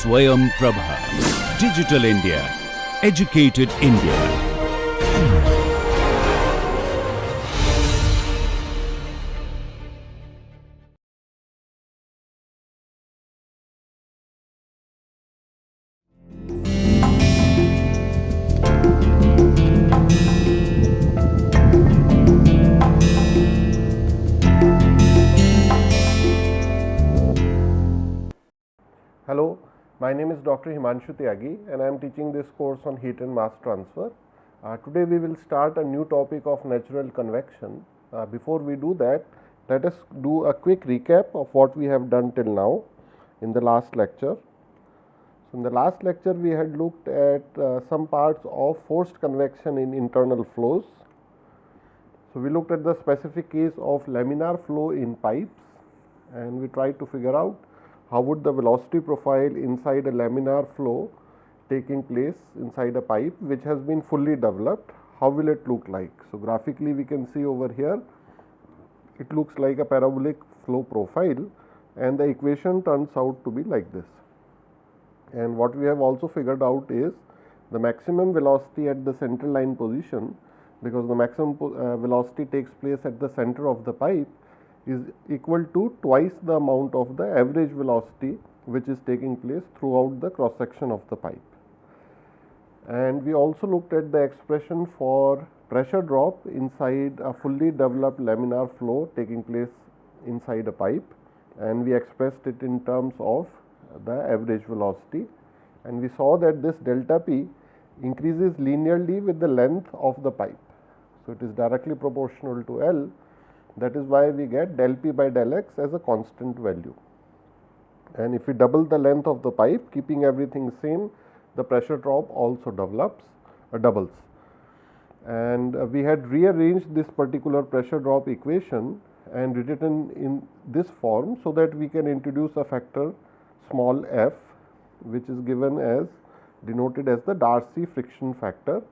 Swayam Prabha. Digital India. Educated India. Hello, my name is Dr. Himanshu Tyagi and I am teaching this course on heat and mass transfer. Today we will start a new topic of natural convection. Before we do that, let us do a quick recap of what we have done till now in the last lecture. So, in the last lecture we had looked at some parts of forced convection in internal flows. So, we looked at the specific case of laminar flow in pipes and we tried to figure out how would the velocity profile inside a laminar flow taking place inside a pipe which has been fully developed, how will it look like? So, graphically we can see over here it looks like a parabolic flow profile and the equation turns out to be like this. And what we have also figured out is the maximum velocity at the central line position, because the maximum velocity takes place at the center of the pipe, is equal to twice the amount of the average velocity which is taking place throughout the cross section of the pipe. And we also looked at the expression for pressure drop inside a fully developed laminar flow taking place inside a pipe, and we expressed it in terms of the average velocity, and we saw that this delta P increases linearly with the length of the pipe. So, it is directly proportional to L. That is why we get del P by del X as a constant value. And if we double the length of the pipe, keeping everything same, the pressure drop also doubles. And we had rearranged this particular pressure drop equation and written in this form so that we can introduce a factor small f, which is given as denoted as the Darcy friction factor.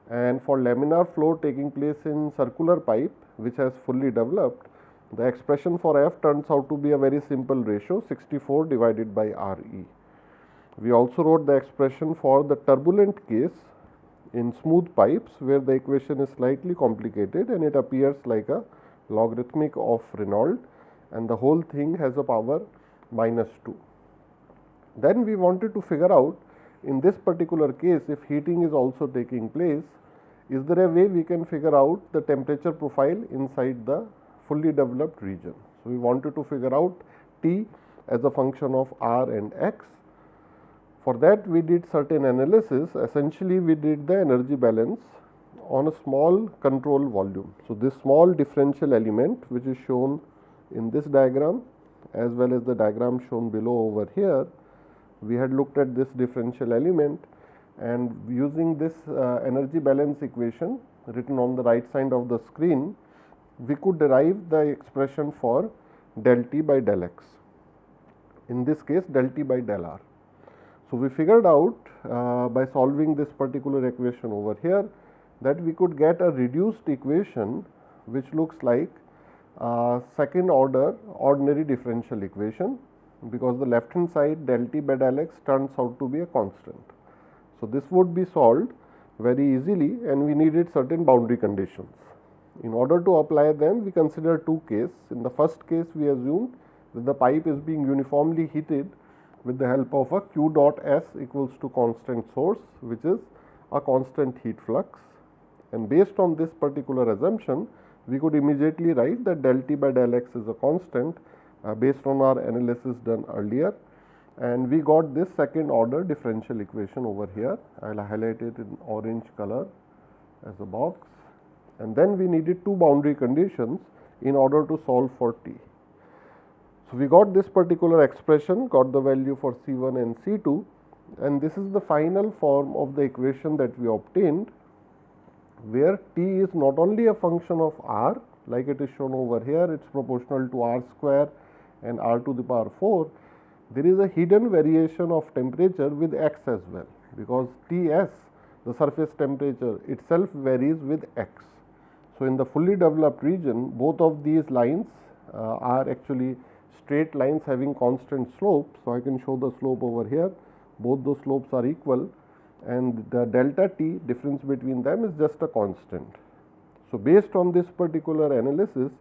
And for laminar flow taking place in circular pipe which has fully developed, the expression for F turns out to be a very simple ratio, 64 divided by RE. We also wrote the expression for the turbulent case in smooth pipes where the equation is slightly complicated and it appears like a logarithmic of Reynolds and the whole thing has a power -2. Then we wanted to figure out, in this particular case, if heating is also taking place, is there a way we can figure out the temperature profile inside the fully developed region? So, we wanted to figure out T as a function of R and X. For that we did certain analysis. Essentially we did the energy balance on a small control volume. So, this small differential element which is shown in this diagram as well as the diagram shown below over here, we had looked at this differential element, and using this energy balance equation written on the right side of the screen, we could derive the expression for del T by del X, in this case del T by del R. So, we figured out by solving this particular equation over here that we could get a reduced equation which looks like second order ordinary differential equation, because the left hand side del T by del X turns out to be a constant. So, this would be solved very easily and we needed certain boundary conditions. In order to apply them, we consider two cases. In the first case, we assumed that the pipe is being uniformly heated with the help of a Q dot S equals to constant source, which is a constant heat flux. And based on this particular assumption, we could immediately write that del T by del X is a constant based on our analysis done earlier. And we got this second order differential equation over here. I will highlight it in orange color as a box, and then we needed two boundary conditions in order to solve for T. So, we got this particular expression, got the value for C1 and C2, and this is the final form of the equation that we obtained, where T is not only a function of R like it is shown over here, it is proportional to R square and R to the power 4. There is a hidden variation of temperature with X as well, because Ts, the surface temperature itself, varies with X. So, in the fully developed region, both of these lines are actually straight lines having constant slope. So, I can show the slope over here. both those slopes are equal, and the delta t difference between them is just a constant. So, based on this particular analysis,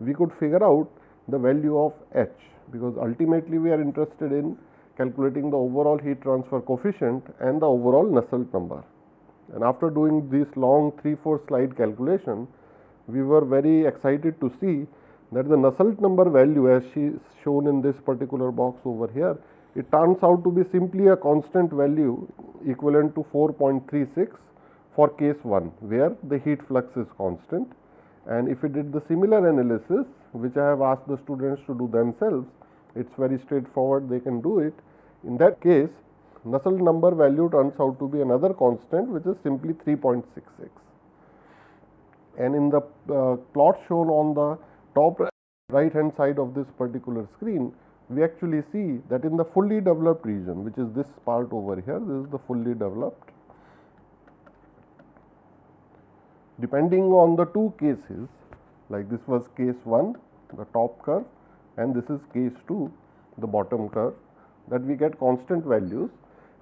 we could figure out the value of H, because ultimately we are interested in calculating the overall heat transfer coefficient and the overall Nusselt number. And after doing this long 3-4 slide calculation, we were very excited to see that the Nusselt number value, as shown in this particular box over here, it turns out to be simply a constant value equivalent to 4.36 for case 1, where the heat flux is constant. And if we did the similar analysis, which I have asked the students to do themselves, it is very straightforward, they can do it. In that case, Nusselt number value turns out to be another constant, which is simply 3.66. And in the plot shown on the top right hand side of this particular screen, we actually see that in the fully developed region, which is this part over here, this is the fully developed. Depending on the two cases, like this was case 1, the top curve, and this is case 2, the bottom curve, that we get constant values,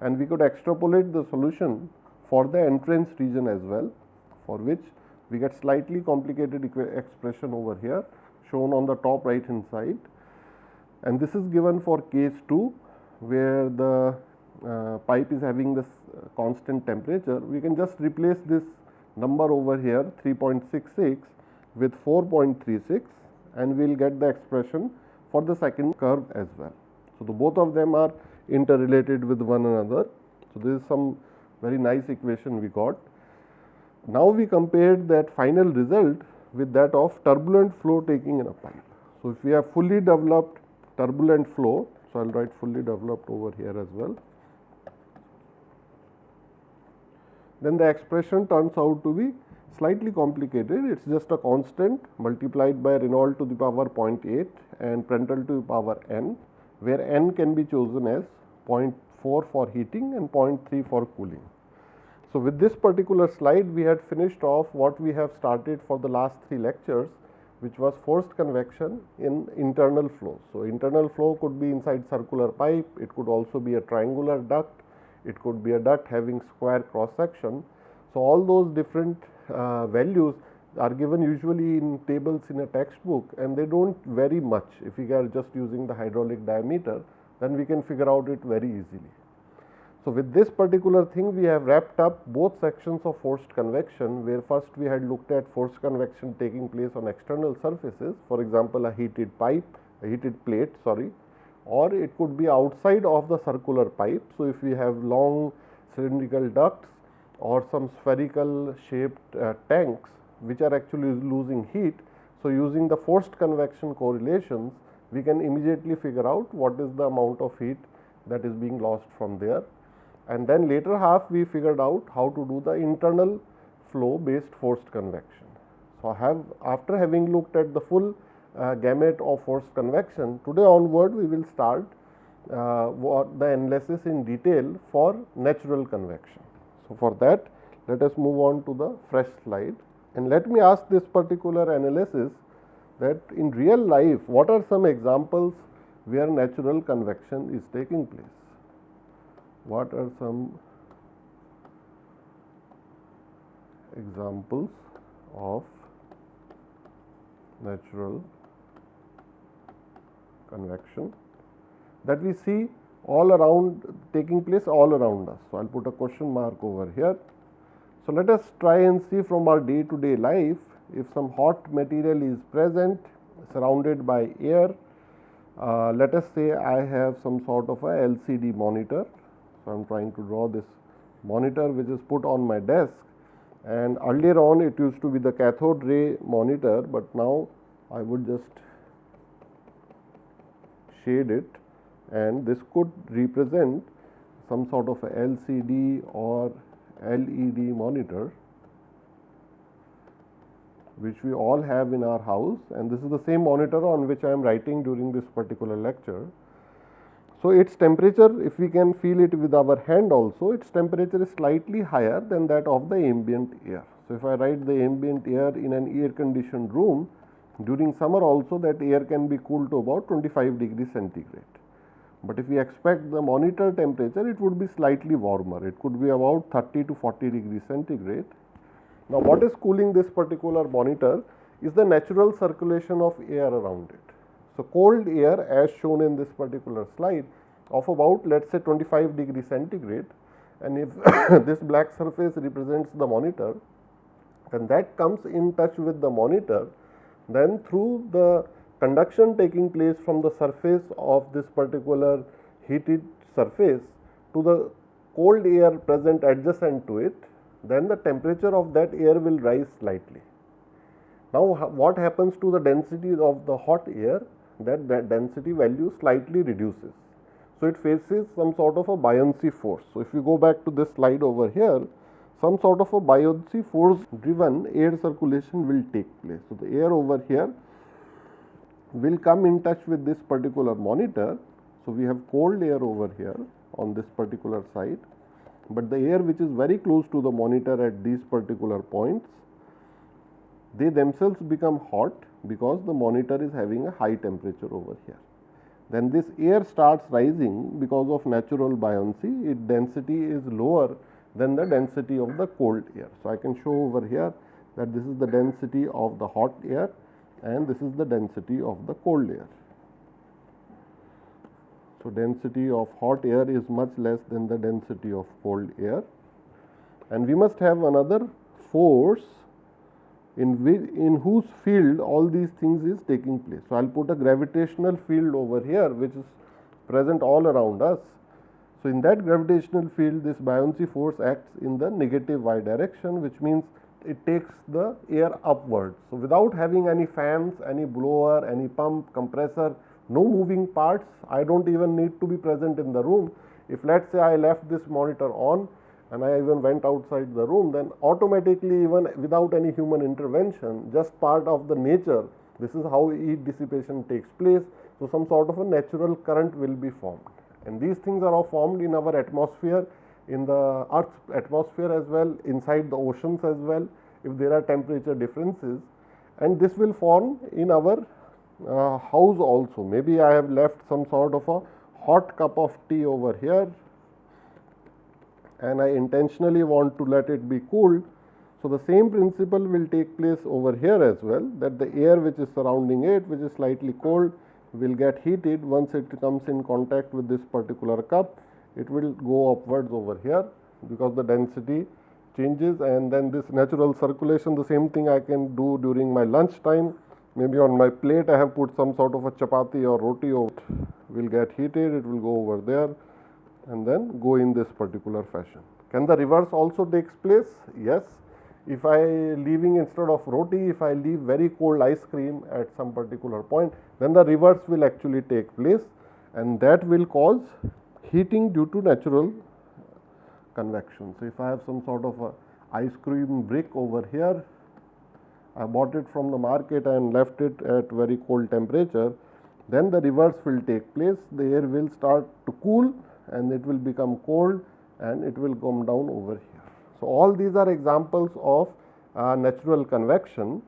and we could extrapolate the solution for the entrance region as well, for which we get slightly complicated expression over here shown on the top right hand side. And this is given for case 2, where the pipe is having this constant temperature. We can just replace this number over here 3.66 with 4.36, and we will get the expression for the second curve as well. So, the both of them are interrelated with one another. So, this is some very nice equation we got. Now, we compared that final result with that of turbulent flow taking in a pipe. So, if we have fully developed turbulent flow, so I will write fully developed over here as well, then the expression turns out to be slightly complicated. It is just a constant multiplied by Reynolds to the power 0.8 and Prandtl to the power n, where n can be chosen as 0.4 for heating and 0.3 for cooling. So, with this particular slide, we had finished off what we have started for the last 3 lectures, which was forced convection in internal flow. So, internal flow could be inside circular pipe, it could also be a triangular duct, it could be a duct having square cross section. So, all those different values are given usually in tables in a textbook, and they do not vary much. If we are just using the hydraulic diameter, then we can figure out it very easily. So, with this particular thing, we have wrapped up both sections of forced convection, where first we had looked at forced convection taking place on external surfaces, for example, a heated pipe, a heated plate, sorry, or it could be outside of the circular pipe. So, if we have long cylindrical ducts or some spherical shaped tanks which are actually losing heat. So, using the forced convection correlations, we can immediately figure out what is the amount of heat that is being lost from there. And then later half we figured out how to do the internal flow based forced convection. So, after having looked at the full gamut of forced convection, today onward we will start the analysis in detail for natural convection. So, for that, let us move on to the fresh slide, and let me ask this particular analysis that in real life, what are some examples where natural convection is taking place? What are some examples of natural convection that we see all around, taking place all around us? So, I will put a question mark over here. So, let us try and see from our day to day life, if some hot material is present surrounded by air. Let us say I have some sort of a LCD monitor. So, I am trying to draw this monitor which is put on my desk, and earlier on it used to be the cathode ray monitor, but now I would just shade it, and this could represent some sort of a LCD or LED monitor which we all have in our house, and this is the same monitor on which I am writing during this particular lecture. So, its temperature, if we can feel it with our hand also, its temperature is slightly higher than that of the ambient air. So, if I write the ambient air in an air conditioned room, during summer also that air can be cooled to about 25 degrees centigrade. But if we expect the monitor temperature, it would be slightly warmer. It could be about 30 to 40 degrees centigrade. Now, what is cooling this particular monitor is the natural circulation of air around it. So, cold air, as shown in this particular slide, of about, let us say, 25 degrees centigrade, and if this black surface represents the monitor, and that comes in touch with the monitor, then through the conduction taking place from the surface of this particular heated surface to the cold air present adjacent to it, then the temperature of that air will rise slightly. Now, what happens to the density of the hot air? That density value slightly reduces. So, it faces some sort of a buoyancy force. So, if you go back to this slide over here, some sort of a buoyancy force driven air circulation will take place. So, the air over here will come in touch with this particular monitor. So, we have cold air over here on this particular side, but the air which is very close to the monitor at these particular points, they themselves become hot because the monitor is having a high temperature over here. Then this air starts rising because of natural buoyancy, its density is lower than the density of the cold air. So, I can show over here that this is the density of the hot air and this is the density of the cold air. So, density of hot air is much less than the density of cold air, and we must have another force in whose field all these things is taking place. So, I will put a gravitational field over here which is present all around us. So, in that gravitational field, this buoyancy force acts in the negative y direction, which means it takes the air upwards. So, without having any fans, any blower, any pump, compressor, no moving parts, I do not even need to be present in the room. If let us say I left this monitor on and I even went outside the room, then automatically, even without any human intervention, just part of the nature, this is how heat dissipation takes place. So, some sort of a natural current will be formed, and these things are all formed in our atmosphere, in the Earth's atmosphere as well, inside the oceans as well, if there are temperature differences, and this will form in our house also. Maybe I have left some sort of a hot cup of tea over here and I intentionally want to let it be cooled. So, the same principle will take place over here as well, that the air which is surrounding it, which is slightly cold, will get heated. Once it comes in contact with this particular cup, it will go upwards over here because the density changes, and then this natural circulation, the same thing I can do during my lunch time. Maybe on my plate I have put some sort of a chapati or roti, will get heated, it will go over there and then go in this particular fashion. Can the reverse also takes place? Yes. If I leaving instead of roti, if I leave very cold ice cream at some particular point, then the reverse will actually take place, and that will cause heating due to natural convection. So, if I have some sort of a ice cream brick over here, I bought it from the market and left it at very cold temperature, then the reverse will take place. The air will start to cool and it will become cold and it will come down over here. So, all these are examples of natural convection.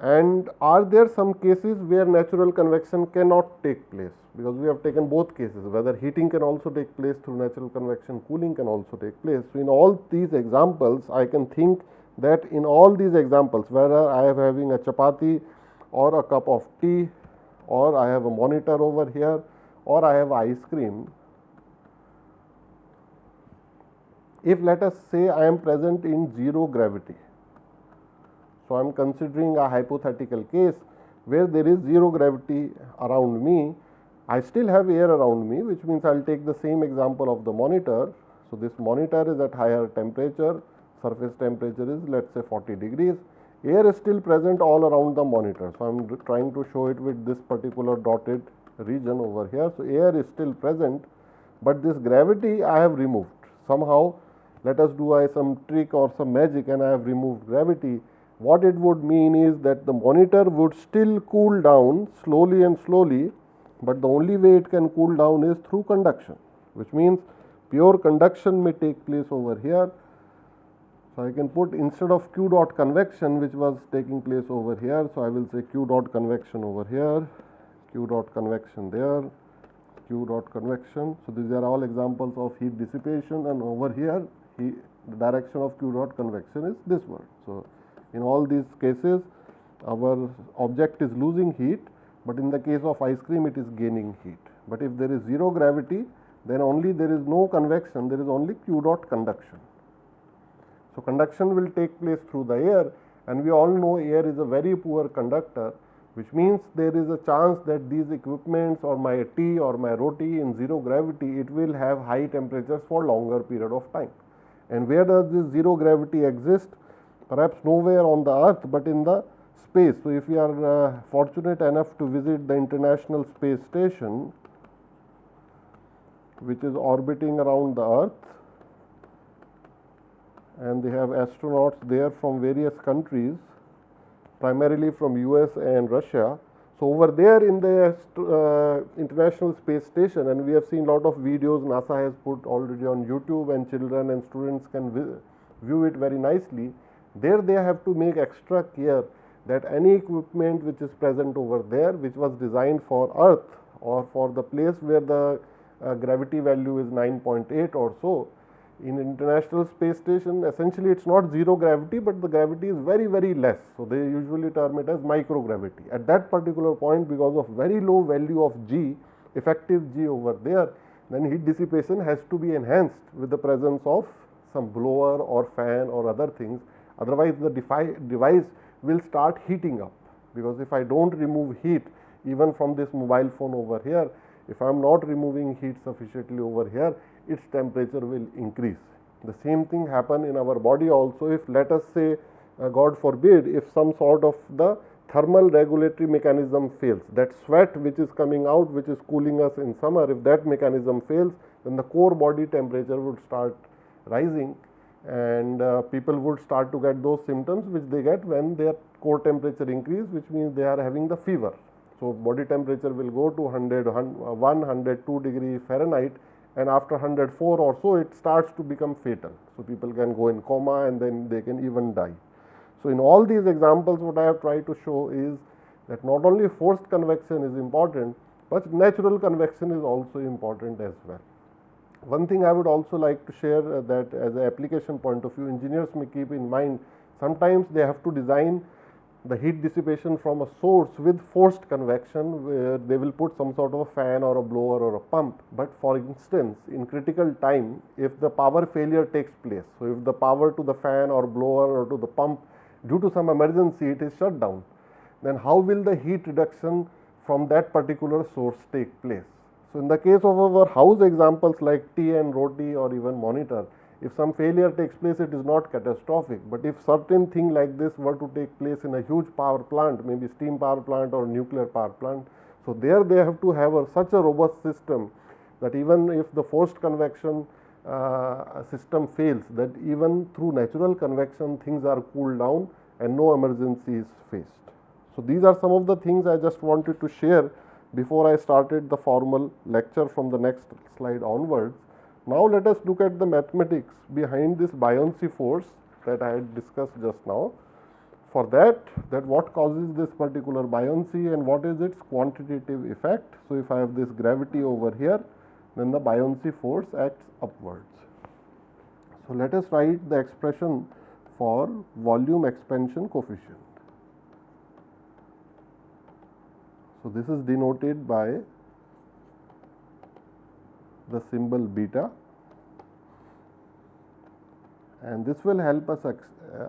And are there some cases where natural convection cannot take place? Because we have taken both cases, whether heating can also take place through natural convection, cooling can also take place. So, in all these examples, I can think that in all these examples, whether I am having a chapati or a cup of tea, or I have a monitor over here, or I have ice cream, if let us say I am present in zero gravity. So, I am considering a hypothetical case where there is zero gravity around me. I still have air around me, which means I will take the same example of the monitor. So, this monitor is at higher temperature, surface temperature is let us say 40 degrees, air is still present all around the monitor. So, I am trying to show it with this particular dotted region over here. So, air is still present, but this gravity I have removed. Somehow, let us do some trick or some magic and I have removed gravity. What it would mean is that the monitor would still cool down slowly and slowly, but the only way it can cool down is through conduction, which means pure conduction may take place over here. So, I can put instead of Q dot convection, which was taking place over here. So, I will say Q dot convection over here, Q dot convection there, Q dot convection. So these are all examples of heat dissipation, and over here the direction of Q dot convection is this one. So in all these cases our object is losing heat, but in the case of ice cream it is gaining heat. But if there is zero gravity, then only there is no convection, there is only Q dot conduction. So conduction will take place through the air, and we all know air is a very poor conductor, which means there is a chance that these equipments or my tea or my roti in zero gravity, it will have high temperatures for longer period of time. And where does this zero gravity exist? Perhaps nowhere on the earth, but in the space. So if we are fortunate enough to visit the International Space Station, which is orbiting around the earth, and they have astronauts there from various countries, primarily from US and Russia. So over there in the International Space Station, and we have seen lot of videos NASA has put already on YouTube, and children and students can view it very nicely. There they have to make extra care that any equipment which is present over there, which was designed for Earth or for the place where the gravity value is 9.8 or so, in International Space Station essentially it's not zero gravity, but the gravity is very, very less. So they usually term it as microgravity. At that particular point, because of very low value of G, effective G over there, then heat dissipation has to be enhanced with the presence of some blower or fan or other things. Otherwise the device will start heating up, because if I don't remove heat even from this mobile phone over here, if I am not removing heat sufficiently over here, its temperature will increase. The same thing happen in our body also. If let us say, God forbid, if some sort of the thermal regulatory mechanism fails, that sweat which is coming out, which is cooling us in summer, if that mechanism fails, then the core body temperature would start rising, and people would start to get those symptoms which they get when their core temperature increase, which means they are having the fever. So body temperature will go to 102 degree Fahrenheit, and after 104 or so it starts to become fatal. So people can go in coma, and then they can even die. So in all these examples, what I have tried to show is that not only forced convection is important, but natural convection is also important as well. One thing I would also like to share that as an application point of view, engineers may keep in mind, sometimes they have to design the heat dissipation from a source with forced convection, where they will put some sort of a fan or a blower or a pump. But for instance, in critical time, if the power failure takes place, so if the power to the fan or blower or to the pump due to some emergency it is shut down, then how will the heat reduction from that particular source take place? So in the case of our house examples like tea and roti or even monitor, if some failure takes place, it is not catastrophic. But if certain thing like this were to take place in a huge power plant, maybe steam power plant or nuclear power plant, so there they have to have such a robust system that even if the forced convection system fails, that even through natural convection things are cooled down and no emergency is faced. So these are some of the things I just wanted to share before I started the formal lecture from the next slide onwards. Now let us look at the mathematics behind this buoyancy force that I had discussed just now. For that what causes this particular buoyancy and what is its quantitative effect. So if I have this gravity over here, then the buoyancy force acts upwards. So let us write the expression for volume expansion coefficient. So this is denoted by the symbol beta, and this will help us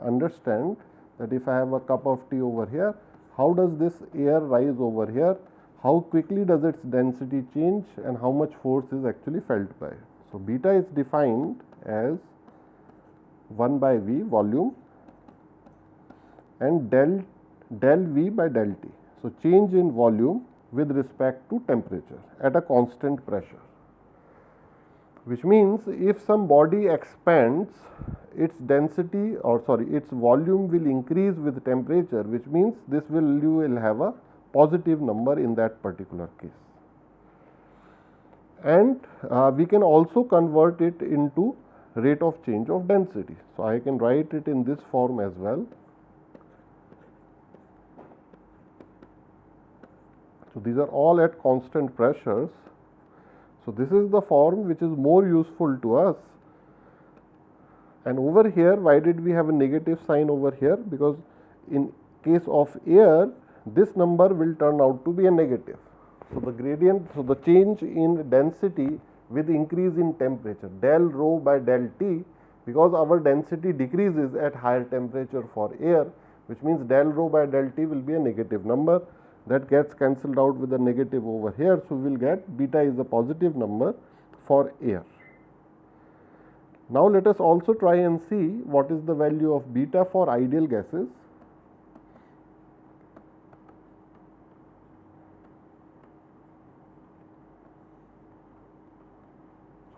understand that if I have a cup of tea over here, how does this air rise over here, how quickly does its density change, and how much force is actually felt by it. So beta is defined as 1 by V volume and del V by del T. So change in volume with respect to temperature at a constant pressure, which means if some body expands, its density its volume will increase with temperature, which means this you will have a positive number in that particular case. And we can also convert it into rate of change of density. So I can write it in this form as well. So these are all at constant pressures. So, this is the form which is more useful to us. And over here, why did we have a negative sign over here? Because in case of air, this number will turn out to be a negative. So, the gradient, so the change in density with increase in temperature, del rho by del T, because our density decreases at higher temperature for air, which means del rho by del T will be a negative number. That gets cancelled out with a negative over here. So, we will get beta is a positive number for air. Now, let us also try and see what is the value of beta for ideal gases.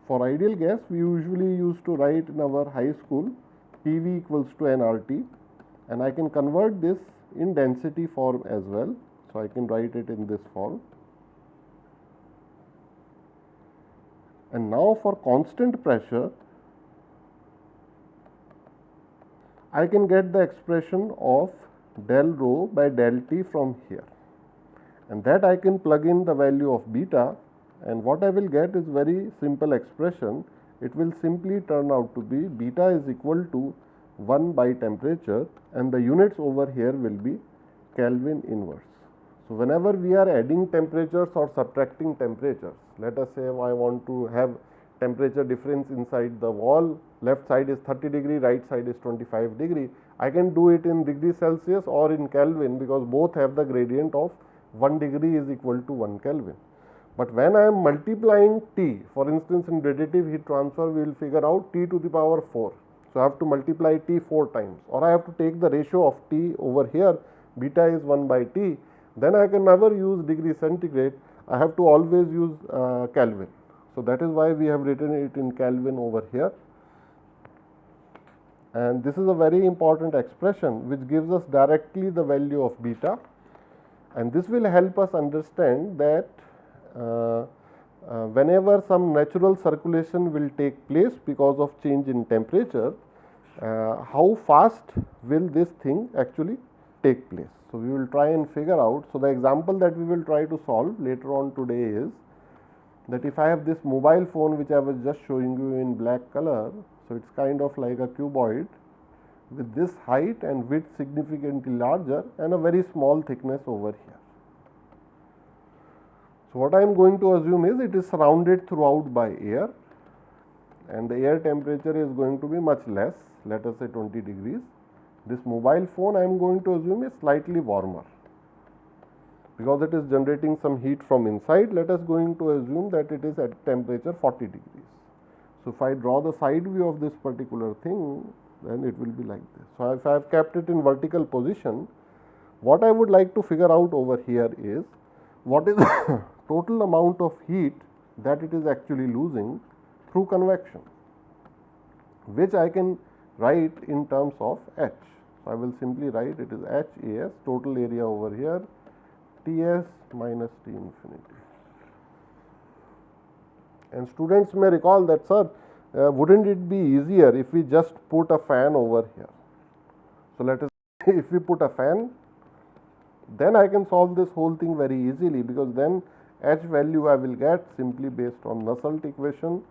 For ideal gas, we usually used to write in our high school PV equals to nRT, and I can convert this in density form as well. So, I can write it in this form. And now, for constant pressure, I can get the expression of del rho by del T from here, and that I can plug in the value of beta, and what I will get is very simple expression. It will simply turn out to be beta is equal to 1 by temperature, and the units over here will be Kelvin inverse. So, whenever we are adding temperatures or subtracting temperatures, let us say I want to have temperature difference inside the wall, left side is 30 degree, right side is 25 degree. I can do it in degree Celsius or in Kelvin, because both have the gradient of 1 degree is equal to 1 Kelvin. But when I am multiplying T, for instance, in radiative heat transfer, we will figure out T to the power 4. So, I have to multiply T 4 times, or I have to take the ratio of T over here, beta is 1 by T. Then I can never use degree centigrade, I have to always use Kelvin. So, that is why we have written it in Kelvin over here, and this is a very important expression which gives us directly the value of beta, and this will help us understand that whenever some natural circulation will take place because of change in temperature, how fast will this thing actually take place. So, we will try and figure out. So, the example that we will try to solve later on today is that if I have this mobile phone which I was just showing you in black color, so it is kind of like a cuboid with this height and width significantly larger and a very small thickness over here. So, what I am going to assume is it is surrounded throughout by air, and the air temperature is going to be much less, let us say 20 degrees. This mobile phone I am going to assume is slightly warmer, because it is generating some heat from inside. Let us going to assume that it is at temperature 40 degrees. So, if I draw the side view of this particular thing, then it will be like this. So, if I have kept it in vertical position, what I would like to figure out over here is what is the total amount of heat that it is actually losing through convection, which I can write in terms of H. So, I will simply write it is HAS, total area over here, Ts minus T infinity. And students may recall that, sir, wouldn't it be easier if we just put a fan over here? So, let us if we put a fan, then I can solve this whole thing very easily, because then H value I will get simply based on Nusselt equation,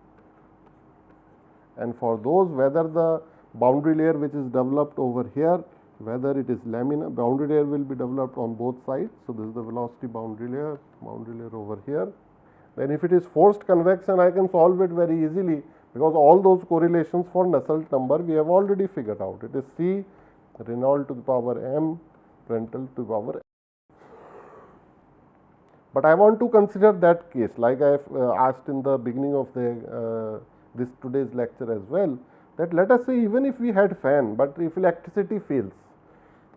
and for those, whether the boundary layer which is developed over here, whether it is laminar, boundary layer will be developed on both sides. So, this is the velocity boundary layer over here. Then if it is forced convection, I can solve it very easily, because all those correlations for Nusselt number we have already figured out. It is C Reynolds to the power m Prandtl to the power m. But I want to consider that case, like I have asked in the beginning of the this today's lecture as well, that let us say even if we had fan, but if electricity fails.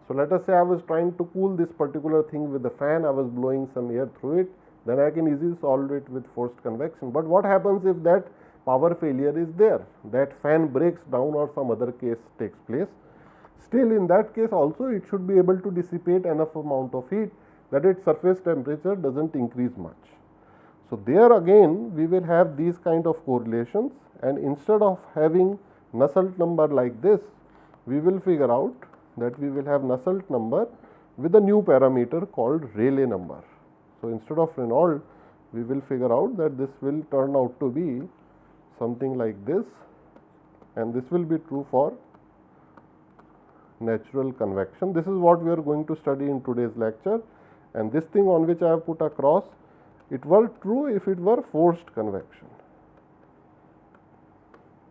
So, let us say I was trying to cool this particular thing with the fan, I was blowing some air through it, then I can easily solve it with forced convection. But what happens if that power failure is there, that fan breaks down or some other case takes place? Still, in that case also it should be able to dissipate enough amount of heat that its surface temperature does not increase much. So, there again we will have these kind of correlations, and instead of having Nusselt number like this, we will figure out that we will have Nusselt number with a new parameter called Rayleigh number. So, instead of Reynolds, we will figure out that this will turn out to be something like this, and this will be true for natural convection. This is what we are going to study in today's lecture, and this thing on which I have put a cross, it were true if it were forced convection.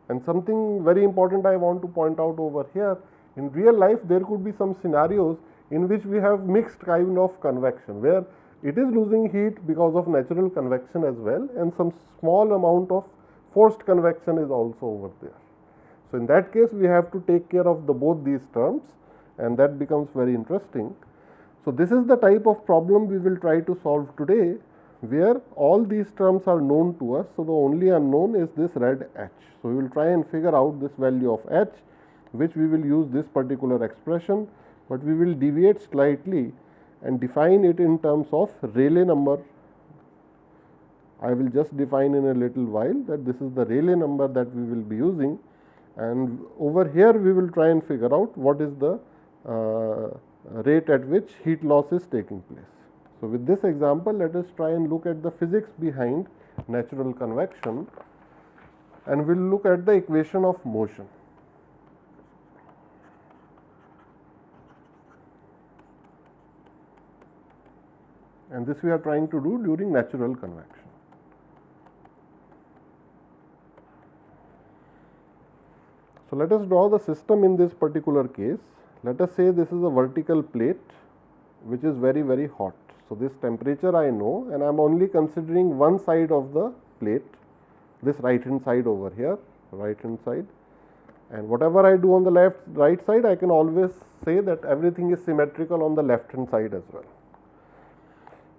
And something very important I want to point out over here, in real life there could be some scenarios in which we have mixed kind of convection, where it is losing heat because of natural convection as well, and some small amount of forced convection is also over there. So, in that case we have to take care of both these terms, and that becomes very interesting. So, this is the type of problem we will try to solve today, where all these terms are known to us. So, the only unknown is this red h. So, we will try and figure out this value of h, which we will use this particular expression, but we will deviate slightly and define it in terms of Rayleigh number. I will just define in a little while that this is the Rayleigh number that we will be using, and over here we will try and figure out what is the rate at which heat loss is taking place. So, with this example, let us try and look at the physics behind natural convection, and we will look at the equation of motion. And this we are trying to do during natural convection. So, let us draw the system in this particular case. Let us say this is a vertical plate which is very, very hot. So, this temperature I know, and I am only considering one side of the plate, this right hand side over here, right hand side, and whatever I do on the right side, I can always say that everything is symmetrical on the left hand side as well.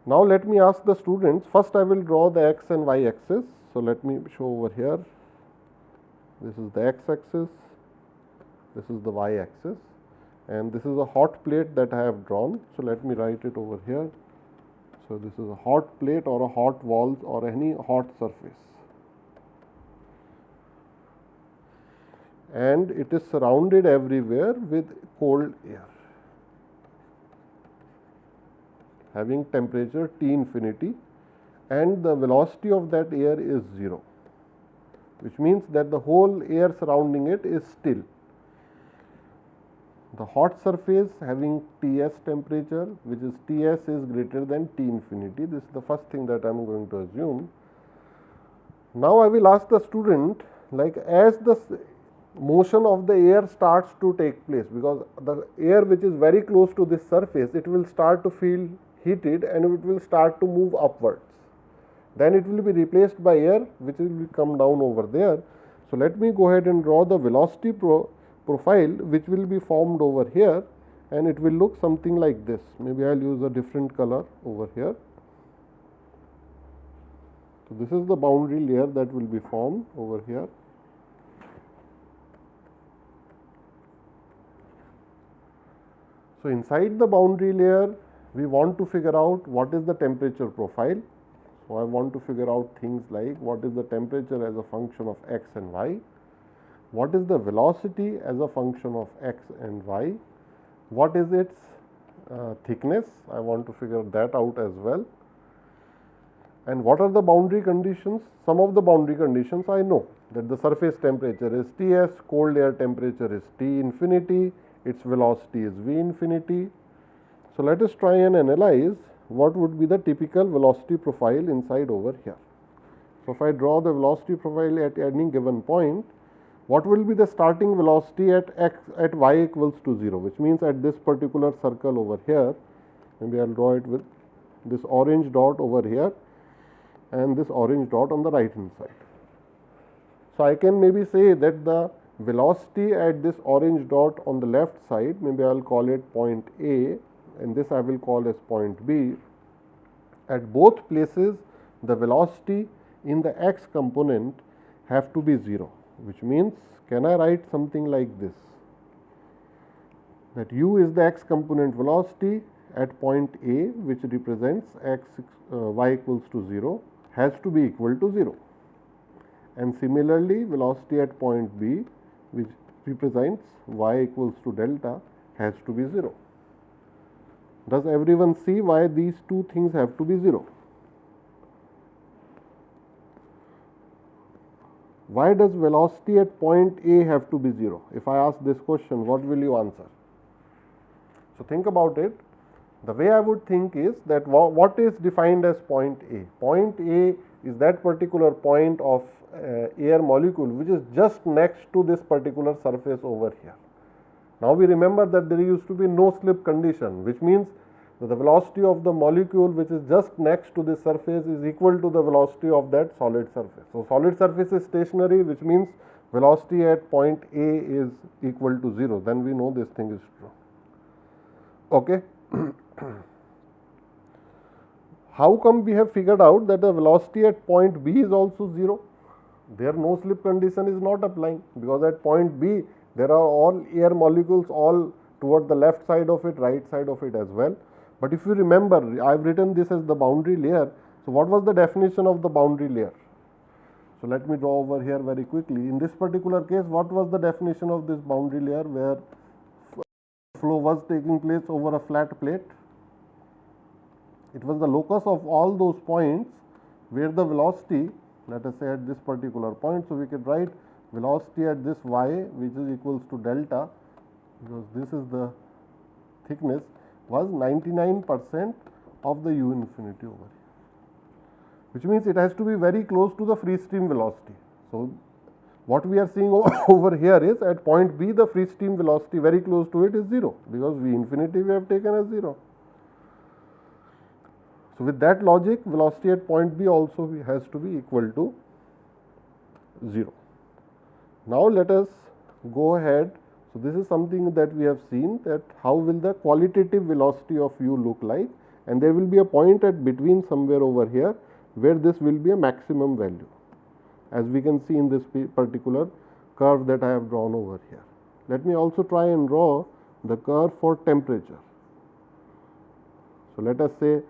Now, let me ask the students, first I will draw the x and y axis. So, let me show over here, this is the x axis, this is the y axis, and this is a hot plate that I have drawn. So, let me write it over here. So, this is a hot plate or a hot walls or any hot surface, and it is surrounded everywhere with cold air having temperature T infinity, and the velocity of that air is 0, which means that the whole air surrounding it is still. The hot surface having Ts temperature, which is Ts is greater than T infinity. This is the first thing that I am going to assume. Now, I will ask the student, like, as the motion of the air starts to take place, because the air which is very close to this surface, it will start to feel heated and it will start to move upwards. Then it will be replaced by air which will come down over there. So, let me go ahead and draw the velocity profile which will be formed over here, and it will look something like this. Maybe I will use a different color over here. So, this is the boundary layer that will be formed over here. So, inside the boundary layer, we want to figure out what is the temperature profile. So, I want to figure out things like what is the temperature as a function of x and y, what is the velocity as a function of x and y, what is its thickness, I want to figure that out as well, and what are the boundary conditions. Some of the boundary conditions I know, that the surface temperature is Ts, cold air temperature is T infinity, its velocity is V infinity. So, let us try and analyze what would be the typical velocity profile inside over here. So, if I draw the velocity profile at any given point, what will be the starting velocity at y equals to 0, which means at this particular circle over here. Maybe I will draw it with this orange dot over here and this orange dot on the right hand side. So, I can maybe say that the velocity at this orange dot on the left side, maybe I will call it point A, and this I will call as point B. At both places, the velocity in the x component have to be 0, which means, can I write something like this, that u is the x component velocity at point A, which represents y equals to 0, has to be equal to 0, and similarly velocity at point B, which represents y equals to delta, has to be 0. Does everyone see why these two things have to be 0? why does velocity at point A have to be 0? If I ask this question, what will you answer? So think about it. The way I would think is that what is defined as point A? Point A is that particular point of air molecule which is just next to this particular surface over here. Now we remember that there used to be no slip condition, which means that the velocity of the molecule which is just next to this surface is equal to the velocity of that solid surface. So solid surface is stationary, which means velocity at point A is equal to 0. Then we know this thing is true. Okay. How come we have figured out that the velocity at point B is also 0? There no slip condition is not applying, because at point B there are all air molecules all toward the left side of it, right side of it as well. But if you remember, I have written this as the boundary layer. So what was the definition of the boundary layer? So let me draw over here very quickly. In this particular case, what was the definition of this boundary layer where flow was taking place over a flat plate? It was the locus of all those points where the velocity, let us say at this particular point, so we can write velocity at this y, which is equals to delta, because this is the thickness, was 99% of the u infinity over here, which means it has to be very close to the free stream velocity. So what we are seeing over here is at point B, the free stream velocity very close to it is 0, because v infinity we have taken as 0. So with that logic, velocity at point B also has to be equal to 0. Now let us go ahead. So this is something that we have seen, that how will the qualitative velocity of u look like, and there will be a point at between somewhere over here where this will be a maximum value, as we can see in this particular curve that I have drawn over here. Let me also try and draw the curve for temperature. So let us say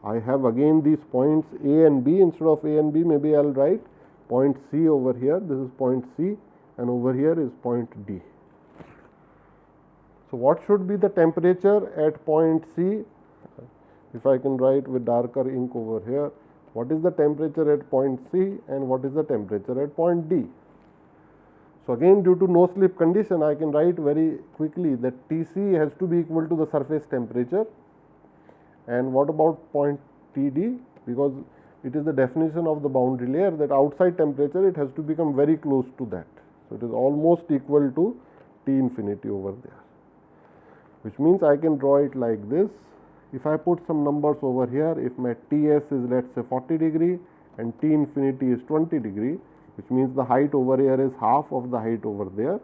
I have again these points A and B. Instead of A and B, maybe I will write point C over here. This is point C, and over here is point D. So what should be the temperature at point C? If I can write with darker ink over here, what is the temperature at point C and what is the temperature at point D? So again, due to no slip condition, I can write very quickly that Tc has to be equal to the surface temperature. And what about point Td? Because it is the definition of the boundary layer that outside temperature it has to become very close to that. So it is almost equal to T infinity over there, which means I can draw it like this. If I put some numbers over here, if my Ts is, let's say, 40 degree and T infinity is 20 degree, which means the height over here is half of the height over there,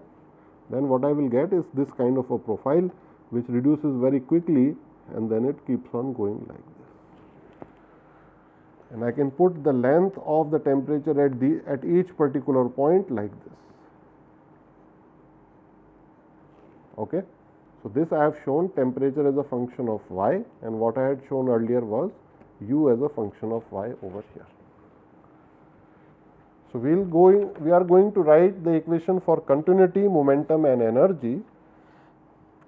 then what I will get is this kind of a profile which reduces very quickly, and then it keeps on going like this. And I can put the length of the temperature at each particular point like this. Okay. So this I have shown temperature as a function of y, and what I had shown earlier was u as a function of y over here. So we are going to write the equation for continuity, momentum and energy,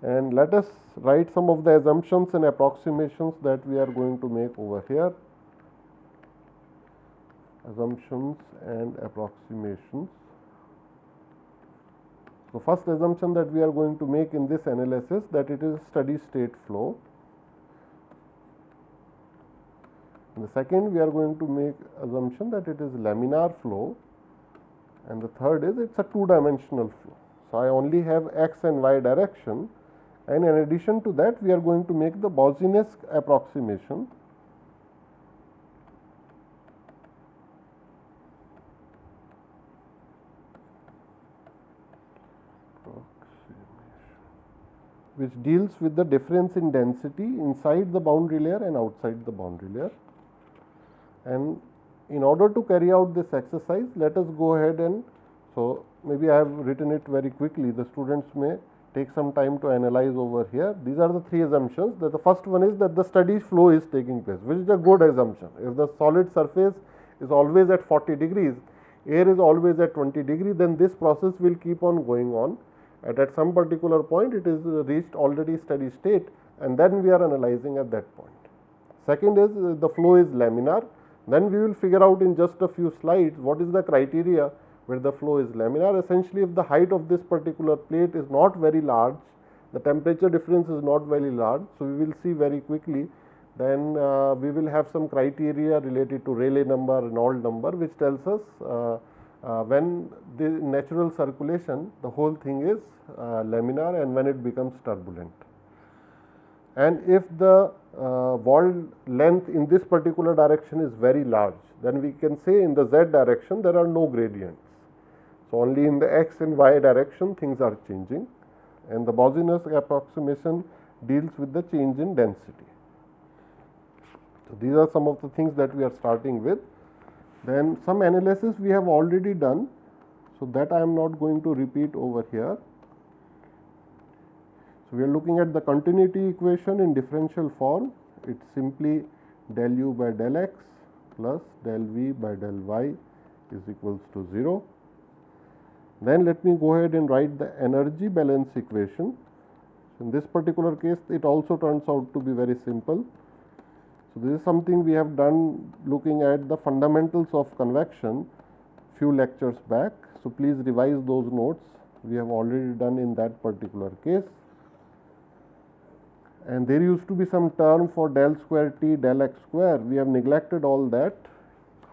and let us write some of the assumptions and approximations that we are going to make over here. Assumptions and approximations. So first assumption that we are going to make in this analysis, that it is steady state flow. And the second, we are going to make assumption that it is laminar flow, and the third is it's a two-dimensional flow. So I only have x and y direction, and in addition to that we are going to make the Boussinesq approximation. Which deals with the difference in density inside the boundary layer and outside the boundary layer. And in order to carry out this exercise, let us go ahead and, so maybe I have written it very quickly, the students may take some time to analyze over here. These are the three assumptions. That the first one is that the steady flow is taking place, which is a good assumption. If the solid surface is always at 40 degrees, air is always at 20 degrees, then this process will keep on going on. At some particular point it is reached already steady state, and then we are analyzing at that point. Second is the flow is laminar. Then we will figure out in just a few slides what is the criteria where the flow is laminar. Essentially, if the height of this particular plate is not very large, the temperature difference is not very large. So, we will see very quickly, then we will have some criteria related to Rayleigh number, Reynolds number, which tells us when the natural circulation, the whole thing is laminar, and when it becomes turbulent. And if the wall length in this particular direction is very large, then we can say in the z direction there are no gradients. So, only in the x and y direction things are changing, and the Boussinesq approximation deals with the change in density. So, these are some of the things that we are starting with. Then some analysis we have already done, so that I am not going to repeat over here. So, we are looking at the continuity equation in differential form. It is simply del u by del x plus del v by del y is equals to 0. Then let me go ahead and write the energy balance equation. So, in this particular case, it also turns out to be very simple. So, this is something we have done looking at the fundamentals of convection few lectures back. So, please revise those notes, we have already done in that particular case. And there used to be some term for del square t del x square, we have neglected all that.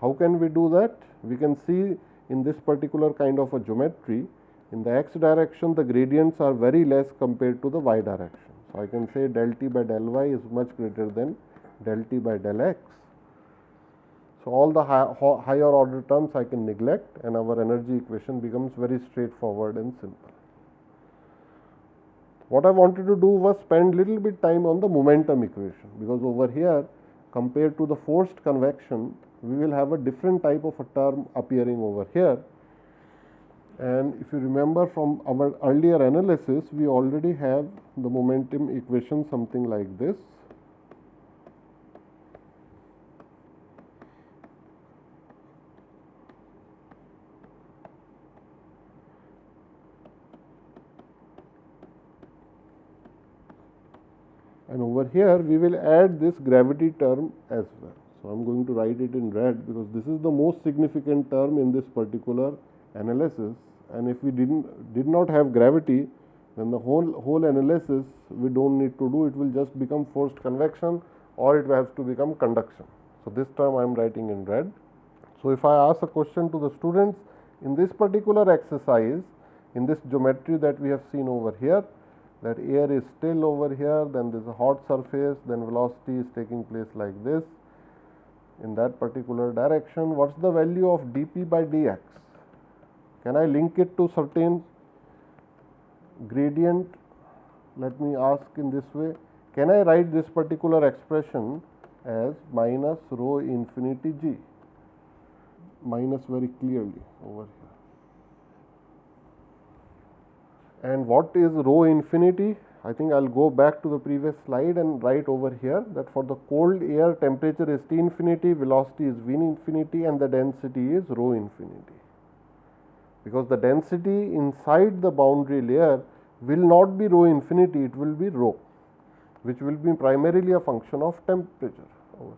How can we do that? We can see in this particular kind of a geometry, in the x direction the gradients are very less compared to the y direction. So, I can say del t by del y is much greater than del t by del x. So, all the higher order terms I can neglect, and our energy equation becomes very straightforward and simple. What I wanted to do was spend little bit time on the momentum equation, because over here compared to the forced convection, we will have a different type of a term appearing over here. And if you remember from our earlier analysis, we already have the momentum equation something like this. And over here we will add this gravity term as well. So, I am going to write it in red, because this is the most significant term in this particular analysis, and if we did not have gravity, then the whole analysis we do not need to do, it will just become forced convection, or it has to become conduction. So, this term I am writing in red. So, if I ask a question to the students in this particular exercise, in this geometry that we have seen over here, that air is still over here, then there is a hot surface, then velocity is taking place like this in that particular direction. What is the value of dp by dx? Can I link it to certain gradient? Let me ask in this way, can I write this particular expression as minus rho infinity g, minus very clearly over here. And what is rho infinity? I think I will go back to the previous slide and write over here that for the cold air temperature is T infinity, velocity is V infinity, and the density is rho infinity. Because the density inside the boundary layer will not be rho infinity, it will be rho, which will be primarily a function of temperature over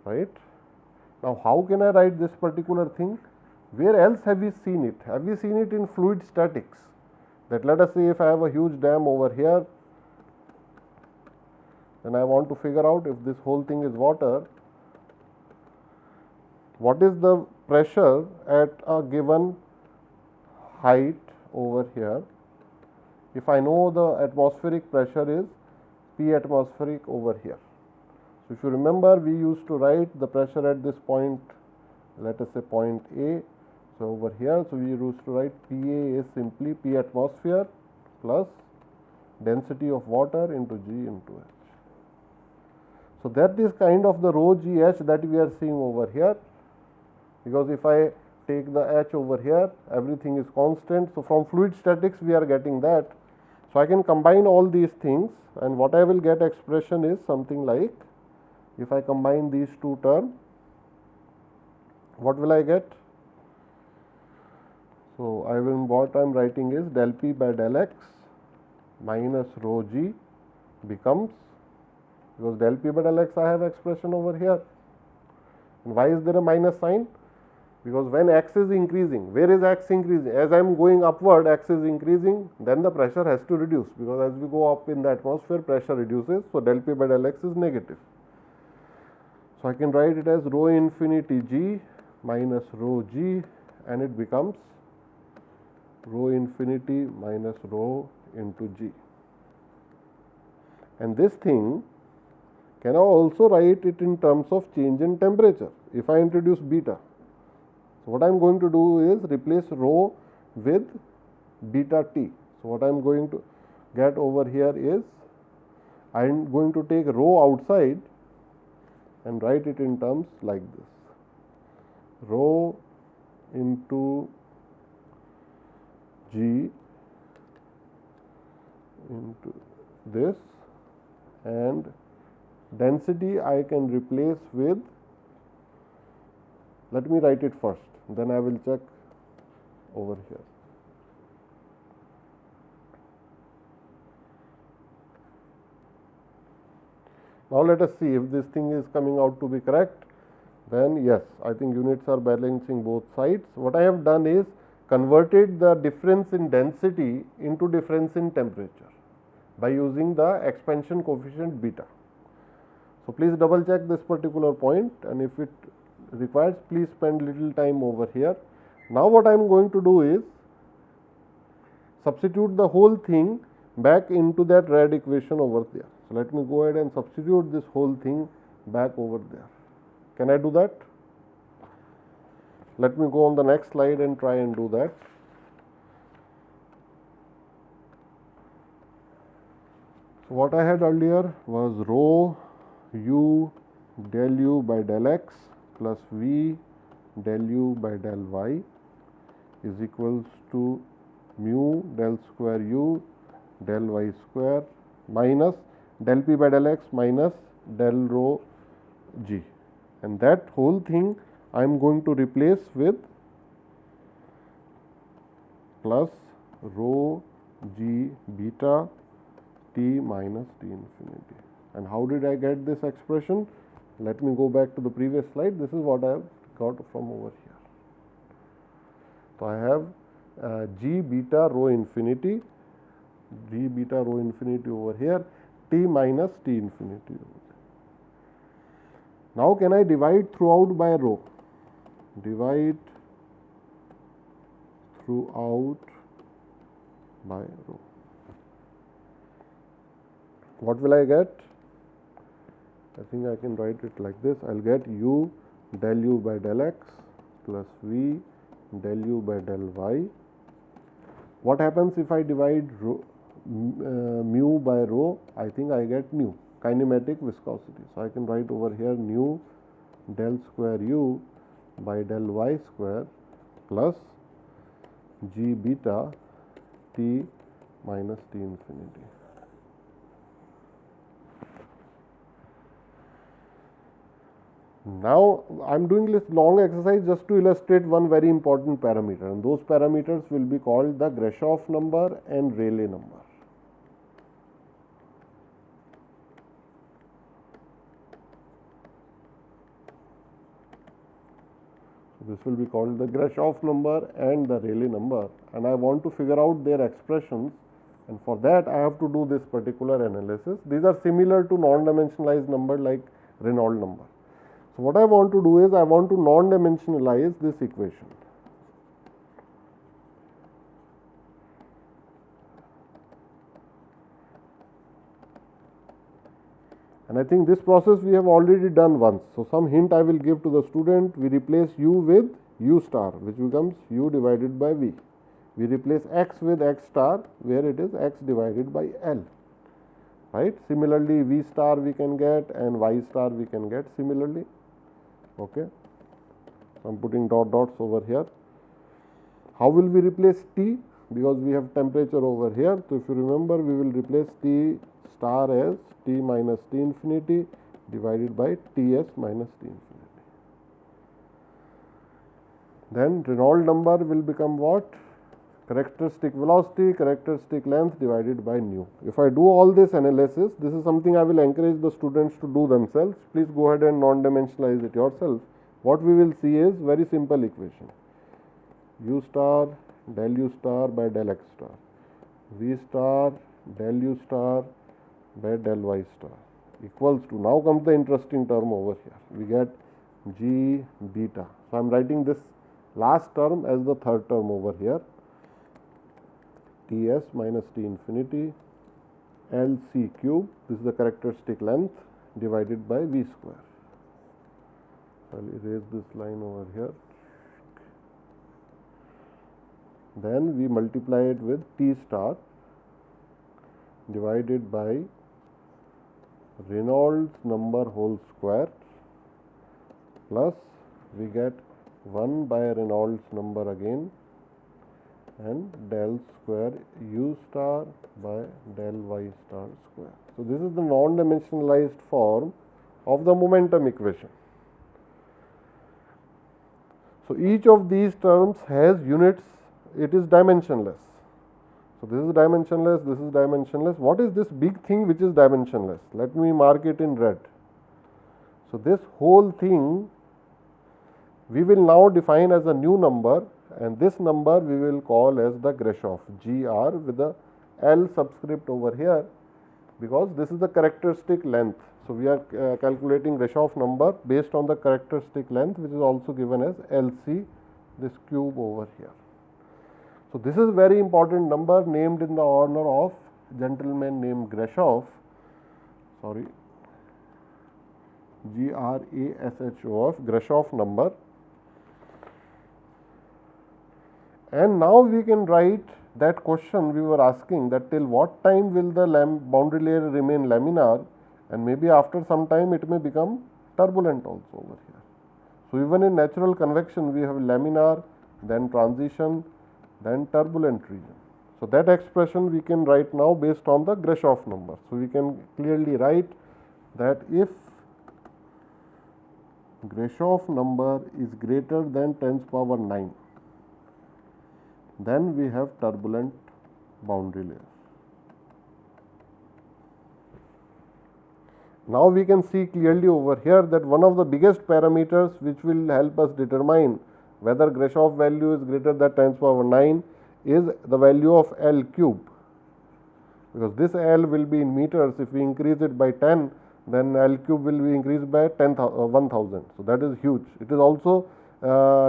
here, right. Now, how can I write this particular thing? Where else have we seen it? Have we seen it in fluid statics? That let us say if I have a huge dam over here, then I want to figure out if this whole thing is water, what is the pressure at a given height over here. If I know the atmospheric pressure is P atmospheric over here. So, if you remember, we used to write the pressure at this point, let us say point A. So, over here, so we used to write Pa is simply P atmosphere plus density of water into G into H. So, that is kind of the rho G H that we are seeing over here, because if I take the H over here, everything is constant. So, from fluid statics we are getting that. So, I can combine all these things, and what I will get expression is something like, if I combine these two terms, what will I get? So, what I am writing is del P by del X minus rho G becomes, because del P by del X I have expression over here, and why is there a minus sign? because when x is increasing, where is x increasing? As I am going upward, x is increasing, then the pressure has to reduce, because as we go up in the atmosphere, pressure reduces, so del P by del x is negative. So I can write it as rho infinity g minus rho g, and it becomes rho infinity minus rho into g. And this thing, can I also write it in terms of change in temperature if I introduce beta? So what I am going to do is replace rho with beta T. So what I am going to get over here is, I am going to take rho outside and write it in terms like this: rho into G into this, and density I can replace with, let me write it first, then I will check over here. Now let us see if this thing is coming out to be correct. Then yes, I think units are balancing both sides. What I have done is converted the difference in density into difference in temperature by using the expansion coefficient beta. So please double check this particular point, and if it requires, please spend little time over here. Now what I am going to do is substitute the whole thing back into that red equation over there. So let me go ahead and substitute this whole thing back over there. Can I do that? Let me go on the next slide and try and do that. So what I had earlier was rho u del u by del x plus v del u by del y is equals to mu del square u del y square minus del p by del x minus del rho g, and that whole thing I am going to replace with plus rho g beta t minus t infinity. And how did I get this expression? Let me go back to the previous slide. This is what I have got from over here. So I have g beta rho infinity, g beta rho infinity over here, t minus t infinity over there. Now can I divide throughout by rho? Divide throughout by rho. What will I get? I think I can write it like this. I will get u del u by del x plus v del u by del y. What happens if I divide rho, mu by rho? I think I get nu, kinematic viscosity. So I can write over here nu del square u by del y square plus g beta t minus t infinity. Now I am doing this long exercise just to illustrate one very important parameter, and those parameters will be called the Grashof number and Rayleigh number. So this will be called the Grashof number and the Rayleigh number, and I want to figure out their expressions, and for that I have to do this particular analysis. These are similar to non-dimensionalized number like Reynolds number. So what I want to do is I want to non-dimensionalize this equation. And I think this process we have already done once. So some hint I will give to the student. We replace u with u star, which becomes u divided by v. We replace x with x star, where it is x divided by L. Right? Similarly, v star we can get and y star we can get similarly. Okay. So I am putting dot dots over here. How will we replace T? Because we have temperature over here. So if you remember, we will replace T star as T minus T infinity divided by Ts minus T infinity. Then Reynolds number will become what? Characteristic velocity, characteristic length divided by nu. If I do all this analysis, this is something I will encourage the students to do themselves. Please go ahead and non-dimensionalize it yourself. what we will see is very simple equation. U star del U star by del X star, V star del U star by del Y star equals to, now comes the interesting term over here, we get G beta. So, I am writing this last term as the third term over here, Ts minus T infinity Lc cube, this is the characteristic length, divided by V square. I will erase this line over here. Then we multiply it with T star divided by Reynolds number whole square plus we get 1 by Reynolds number again and del square U star by del Y star square. So, this is the non-dimensionalized form of the momentum equation. So, each of these terms has units, it is dimensionless. So, this is dimensionless, this is dimensionless. What is this big thing which is dimensionless? Let me mark it in red. So, this whole thing we will now define as a new number, and this number we will call as the Grashof, GR with the L subscript over here, because this is the characteristic length. So, we are calculating Grashof number based on the characteristic length, which is also given as LC, this cube over here. So, this is very important number named in the honor of gentleman named Grashof, sorry, Grashof, Grashof number. And now we can write that question we were asking, that till what time will the boundary layer remain laminar, and maybe after some time it may become turbulent also over here. So, even in natural convection we have laminar, then transition, then turbulent region. So, that expression we can write now based on the Grashof number. So, we can clearly write that if Grashof number is greater than 10⁻⁹, then we have turbulent boundary layer. Now, we can see clearly over here that one of the biggest parameters which will help us determine whether Grashof value is greater than 10⁻⁹ is the value of L cube, because this L will be in meters. If we increase it by 10, then L cube will be increased by 1000. So, that is huge. It is also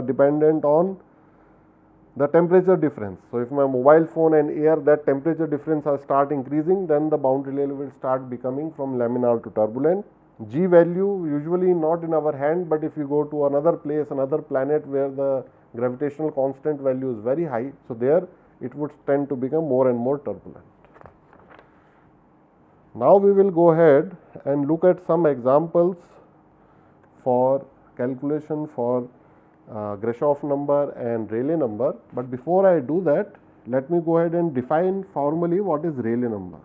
dependent on the temperature difference. So, if my mobile phone and air, that temperature difference start increasing, then the boundary layer will start becoming from laminar to turbulent. G value usually not in our hand, but if you go to another place, another planet where the gravitational constant value is very high, so there it would tend to become more and more turbulent. Now, we will go ahead and look at some examples for calculation for Grashof number and Rayleigh number, but before I do that, let me go ahead and define formally what is Rayleigh number.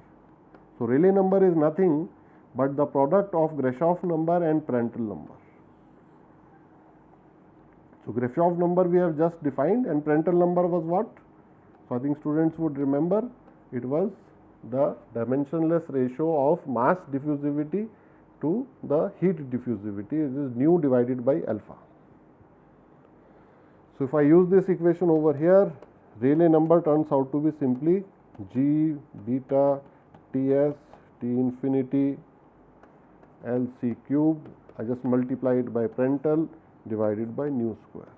So, Rayleigh number is nothing but the product of Grashof number and Prandtl number. So, Grashof number we have just defined, and Prandtl number was what? So, I think students would remember, it was the dimensionless ratio of mass diffusivity to the heat diffusivity, it is nu divided by alpha. So, if I use this equation over here, Rayleigh number turns out to be simply G beta Ts T infinity Lc cube, I just multiply it by Prandtl divided by nu square.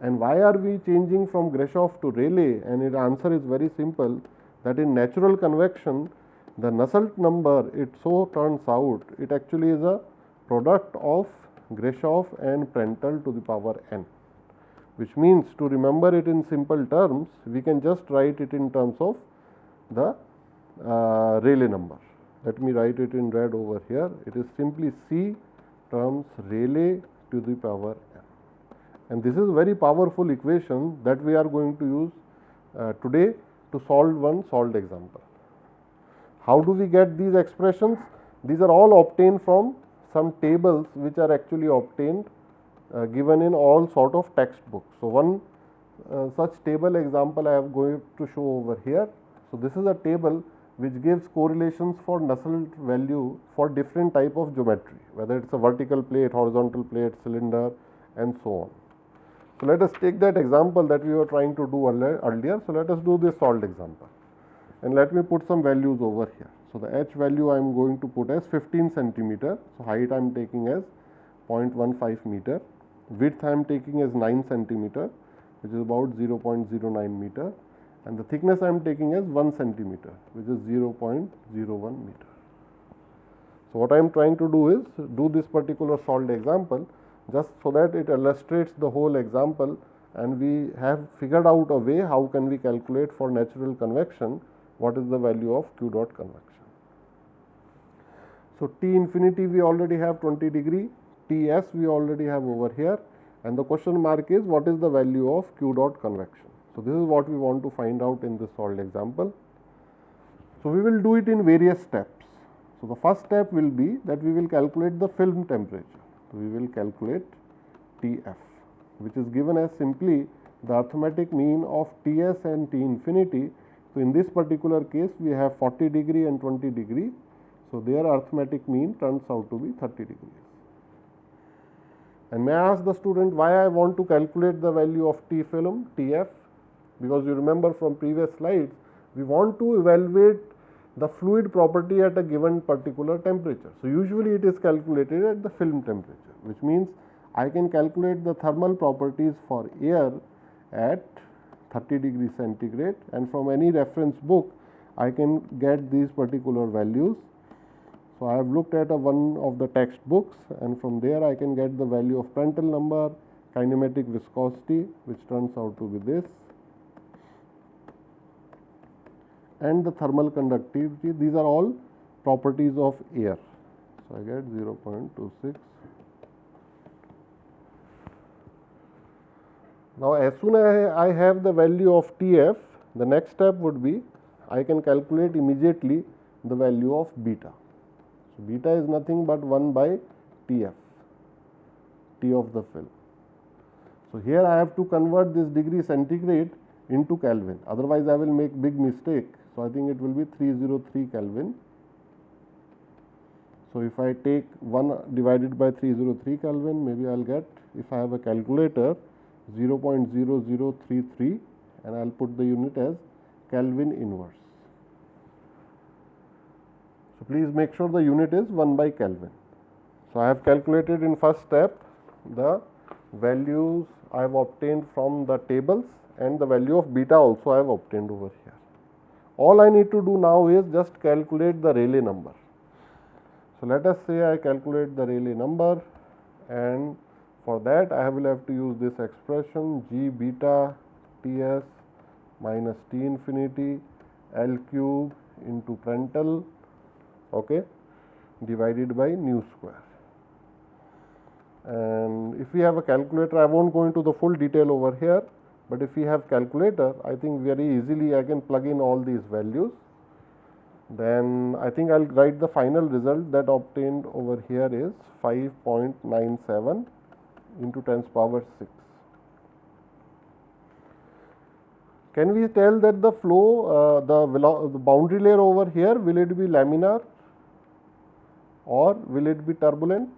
And why are we changing from Grashof to Rayleigh? And the answer is very simple, that in natural convection, the Nusselt number, it so turns out, it actually is a product of Grashof and Prandtl to the power n, which means to remember it in simple terms, we can just write it in terms of the Rayleigh number. Let me write it in red over here. It is simply C terms Rayleigh to the power n. And this is a very powerful equation that we are going to use today to solve one solved example. How do we get these expressions? These are all obtained from some tables which are actually obtained given in all sort of textbooks. So, one such table example I am going to show over here. So, this is a table which gives correlations for Nusselt value for different type of geometry, whether it is a vertical plate, horizontal plate, cylinder, and so on. So let us take that example that we were trying to do earlier. So let us do this solved example, and let me put some values over here. So the h value I am going to put as 15 centimeter. So height I am taking as 0.15 meter. Width I am taking as 9 centimeter, which is about 0.09 meter, and the thickness I am taking as 1 centimeter, which is 0.01 meter. So what I am trying to do is do this particular solved example just so that it illustrates the whole example, and we have figured out a way how can we calculate for natural convection what is the value of q dot convection. So T infinity we already have 20 degree, Ts we already have over here, and the question mark is what is the value of q dot convection. So this is what we want to find out in this solved example. So we will do it in various steps. So the first step will be that we will calculate the film temperature. So we will calculate Tf, which is given as simply the arithmetic mean of Ts and T infinity. So in this particular case we have 40 degree and 20 degree. So their arithmetic mean turns out to be 30 degrees. And may I ask the student why I want to calculate the value of T film, Tf? Because you remember from previous slides, we want to evaluate the fluid property at a given particular temperature. So usually it is calculated at the film temperature, which means I can calculate the thermal properties for air at 30 degrees centigrade, and from any reference book I can get these particular values. So I have looked at one of the textbooks, and from there I can get the value of Prandtl number, kinematic viscosity, which turns out to be this, and the thermal conductivity. These are all properties of air. So I get 0.26. Now as soon as I have the value of Tf, the next step would be I can calculate immediately the value of beta. So beta is nothing but 1 by Tf, T of the film. So here I have to convert this degree centigrade into Kelvin, otherwise I will make big mistake. So I think it will be 303 Kelvin. So if I take 1 divided by 303 Kelvin, maybe I will get, if I have a calculator, 0.0033, and I will put the unit as Kelvin inverse. So please make sure the unit is 1 by Kelvin. So I have calculated in first step the values I have obtained from the tables, and the value of beta also I have obtained over here. All I need to do now is just calculate the Rayleigh number. So let us say I calculate the Rayleigh number, and for that I will have to use this expression G beta Ts minus T infinity L cube into Prandtl, okay, divided by nu square. And if we have a calculator, I won't go into the full detail over here, but if we have calculator, I think very easily I can plug in all these values. Then I think I will write the final result that obtained over here is 5.97 into 10 to the power 6. Can we tell that the flow, the boundary layer over here, will it be laminar or will it be turbulent?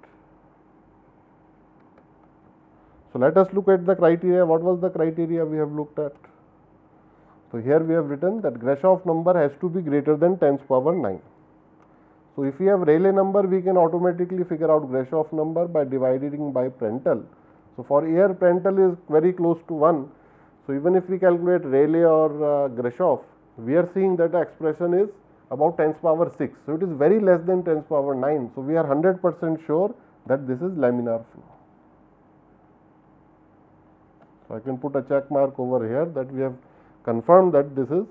So let us look at the criteria. What was the criteria we have looked at? So here we have written that Grashof number has to be greater than 10 to the power 9. So if we have Rayleigh number, we can automatically figure out Grashof number by dividing by Prandtl. So for air, Prandtl is very close to 1. So even if we calculate Rayleigh or Grashof, we are seeing that the expression is about 10 to the power 6. So it is very less than 10 to the power 9. So we are 100% sure that this is laminar flow. So I can put a check mark over here that we have confirmed that this is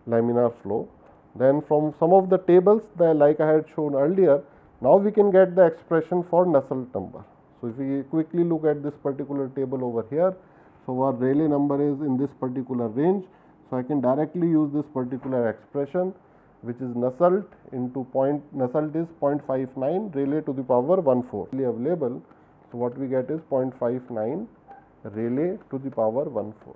laminar flow. Then from some of the tables that like I had shown earlier, now we can get the expression for Nusselt number. So if we quickly look at this particular table over here, so our Rayleigh number is in this particular range. So I can directly use this particular expression, which is Nusselt into Nusselt is 0.59, Rayleigh to the power 1/4 available. So what we get is 0.59 Rayleigh to the power 1/4.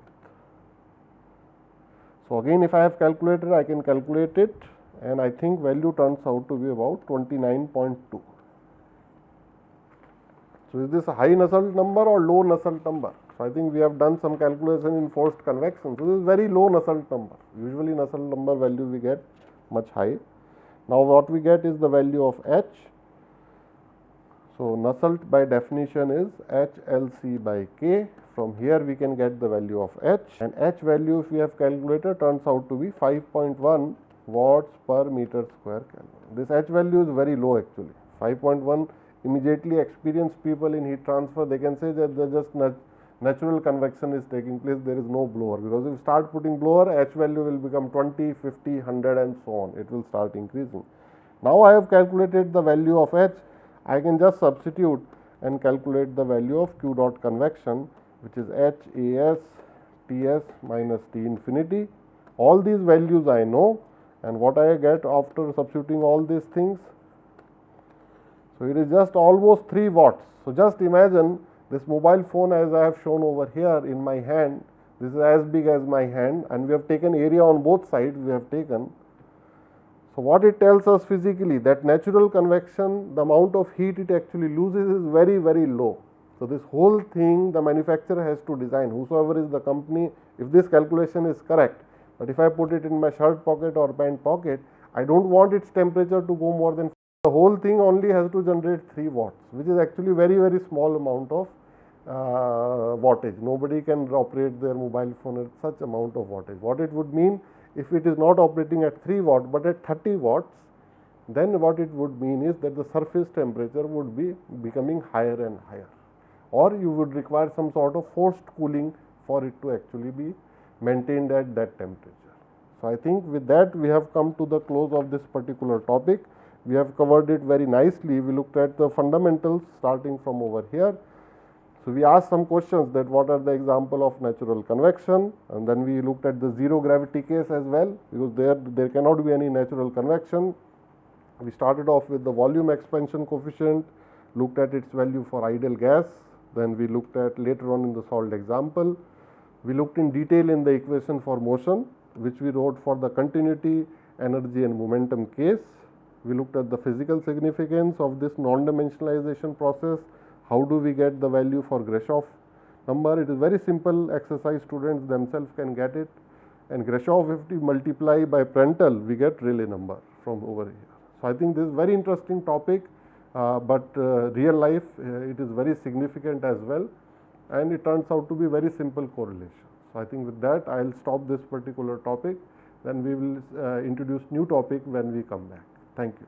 So again, if I have calculator, I can calculate it, and I think value turns out to be about 29.2. So is this a high Nusselt number or low Nusselt number? So I think we have done some calculation in forced convection. So this is very low Nusselt number. Usually Nusselt number value we get much high. Now what we get is the value of H. So Nusselt by definition is HLC by K. From here we can get the value of H, and H value if we have calculated turns out to be 5.1 watts per meter square Kelvin. This H value is very low actually. 5.1 immediately experienced people in heat transfer, they can say that just natural convection is taking place, there is no blower, because if you start putting blower, H value will become 20, 50, 100 and so on, it will start increasing. Now I have calculated the value of H, I can just substitute and calculate the value of Q dot convection, which is H AS Ts minus T infinity. All these values I know, and what I get after substituting all these things, so it is just almost 3 watts. So just imagine this mobile phone as I have shown over here in my hand, this is as big as my hand, and we have taken area on both sides we have taken. So what it tells us physically, that natural convection, the amount of heat it actually loses is very, very low. So this whole thing the manufacturer has to design, whosoever is the company, if this calculation is correct, but if I put it in my shirt pocket or pant pocket, I don't want its temperature to go more than, the whole thing only has to generate 3 watts, which is actually very, very small amount of wattage. Nobody can operate their mobile phone at such amount of wattage. What it would mean, if it is not operating at 3 watts but at 30 watts, then what it would mean is that the surface temperature would be becoming higher and higher, or you would require some sort of forced cooling for it to actually be maintained at that temperature. So I think with that we have come to the close of this particular topic. We have covered it very nicely. We looked at the fundamentals starting from over here. So we asked some questions, that what are the example of natural convection, and then we looked at the zero gravity case as well, because there cannot be any natural convection. We started off with the volume expansion coefficient, looked at its value for ideal gas, then we looked at later on in the solved example. We looked in detail in the equation for motion, which we wrote for the continuity, energy and momentum case. We looked at the physical significance of this non-dimensionalization process. How do we get the value for Grashof number? It is very simple exercise, students themselves can get it, and Grashof, if we multiply by Prandtl, we get Rayleigh number from over here. So I think this is very interesting topic, but real life it is very significant as well, and it turns out to be very simple correlation. So I think with that I will stop this particular topic, then we will introduce new topic when we come back. Thank you.